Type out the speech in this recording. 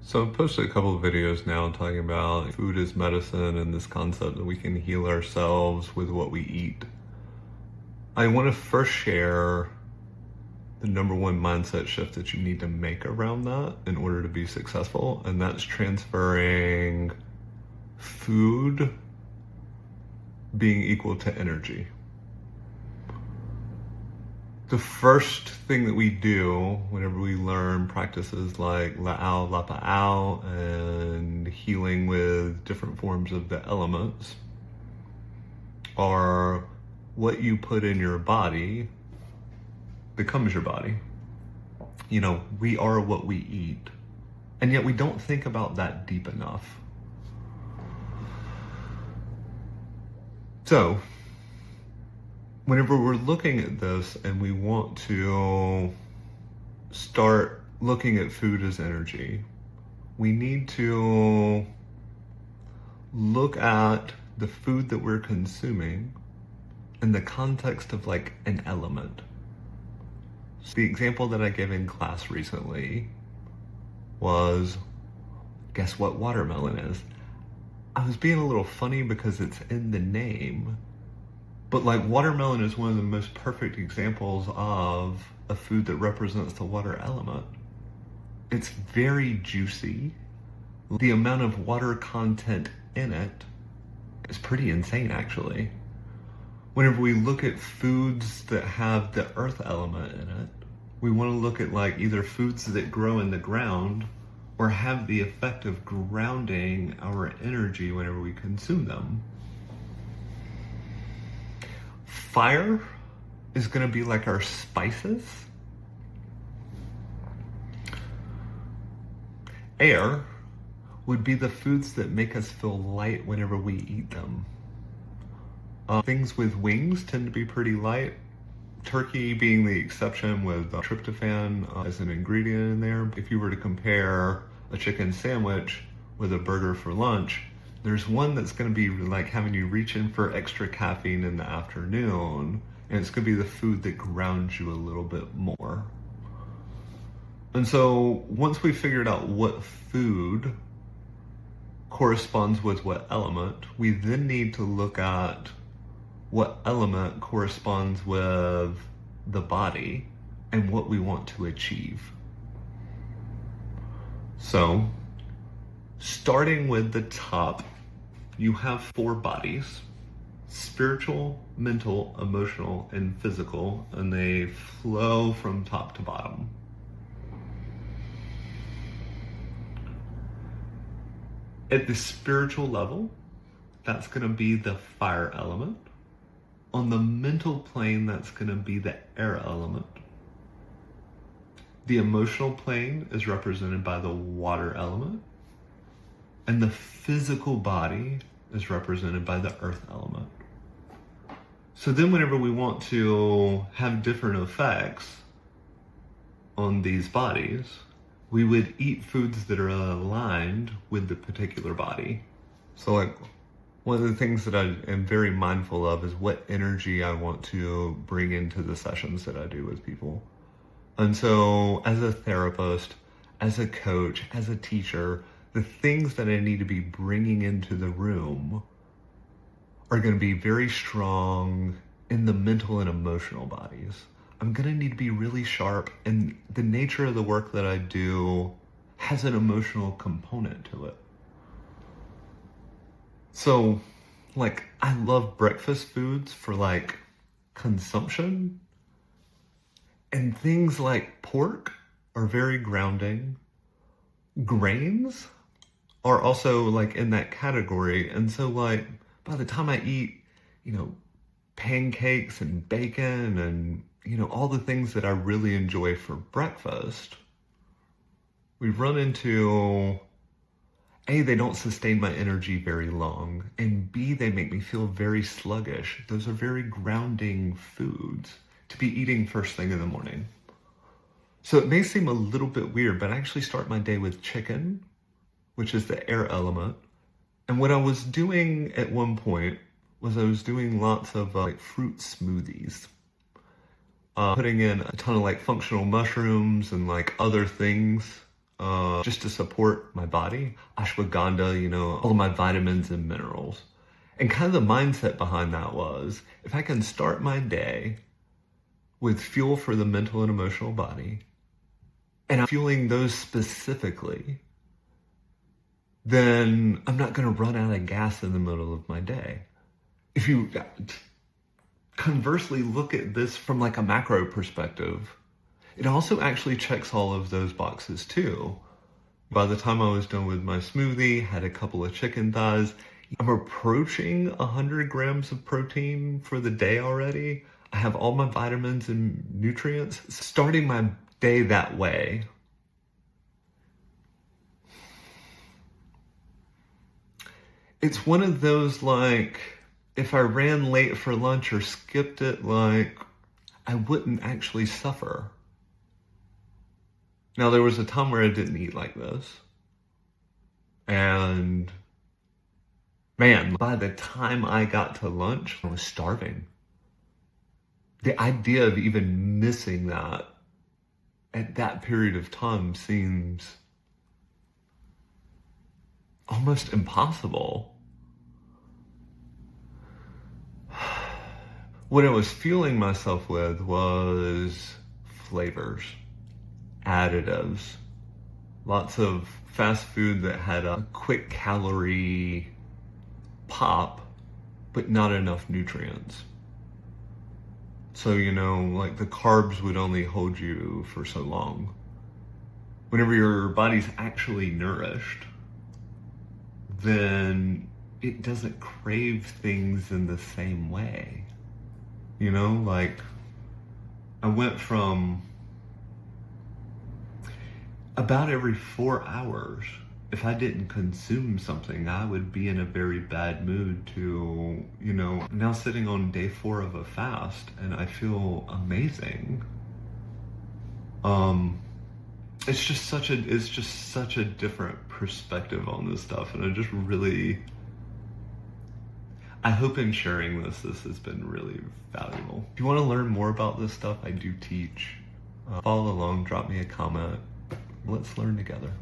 So I've posted a couple of videos now talking about food as medicine and this concept that we can heal ourselves with what we eat. I want to first share the number one mindset shift that you need to make around that in order to be successful, and that's transferring food being equal to energy. The first thing that we do whenever we learn practices like Lāʻau, lapaʻau, and healing with different forms of the elements are what you put in your body becomes your body. You know, we are what we eat. And yet we don't think about that deep enough. So, whenever we're looking at this and we want to start looking at food as energy, we need to look at the food that we're consuming in the context of like an element. So the example that I gave in class recently was, guess what watermelon is? I was being a little funny because it's in the name. But like watermelon is one of the most perfect examples of a food that represents the water element. It's very juicy. The amount of water content in it is pretty insane actually. Whenever we look at foods that have the earth element in it, we want to look at like either foods that grow in the ground or have the effect of grounding our energy whenever we consume them. Fire is going to be like our spices. Air would be the foods that make us feel light whenever we eat them. Things with wings tend to be pretty light. Turkey being the exception with tryptophan as an ingredient in there. If you were to compare a chicken sandwich with a burger for lunch, there's one that's going to be like having you reach in for extra caffeine in the afternoon, and it's going to be the food that grounds you a little bit more. And so once we figured out what food corresponds with what element, we then need to look at what element corresponds with the body and what we want to achieve. So, starting with the top, you have 4 bodies: spiritual, mental, emotional, and physical, and they flow from top to bottom. At the spiritual level, that's going to be the fire element. On the mental plane, that's going to be the air element. The emotional plane is represented by the water element. And the physical body is represented by the earth element. So then whenever we want to have different effects on these bodies, we would eat foods that are aligned with the particular body. So like, one of the things that I am very mindful of is what energy I want to bring into the sessions that I do with people. And so as a therapist, as a coach, as a teacher, the things that I need to be bringing into the room are going to be very strong in the mental and emotional bodies. I'm going to need to be really sharp, and the nature of the work that I do has an emotional component to it. So, like, I love breakfast foods for like consumption, and things like pork are very grounding. Grains are also like in that category. And so like by the time I eat, pancakes and bacon and, all the things that I really enjoy for breakfast, we've run into A, they don't sustain my energy very long, and B, they make me feel very sluggish. Those are very grounding foods to be eating first thing in the morning. So it may seem a little bit weird, but I actually start my day with chicken, which is the air element. And what I was doing at one point was I was doing lots of like fruit smoothies. Putting in a ton of like functional mushrooms and like other things just to support my body. Ashwagandha, you know, all of my vitamins and minerals. And kind of the mindset behind that was, if I can start my day with fuel for the mental and emotional body, and I'm fueling those specifically, then I'm not going to run out of gas in the middle of my day. If you conversely look at this from like a macro perspective, it also actually checks all of those boxes too. By the time I was done with my smoothie, had a couple of chicken thighs, I'm approaching 100 grams of protein for the day already. I have all my vitamins and nutrients. Starting my day that way, it's one of those, like, if I ran late for lunch or skipped it, like, I wouldn't actually suffer. Now, there was a time where I didn't eat like this. And man, by the time I got to lunch, I was starving. The idea of even missing that at that period of time seems almost impossible. What I was fueling myself with was flavors, additives, lots of fast food that had a quick calorie pop, but not enough nutrients. So, you know, like the carbs would only hold you for so long. Whenever your body's actually nourished, then it doesn't crave things in the same way. You know, like I went from about every 4 hours, if I didn't consume something, I would be in a very bad mood to, you know, I'm now sitting on day 4 of a fast and I feel amazing. It's just such a different perspective on this stuff. And I hope in sharing this has been really valuable. If you want to learn more about this stuff, I do teach. Follow along, drop me a comment. Let's learn together.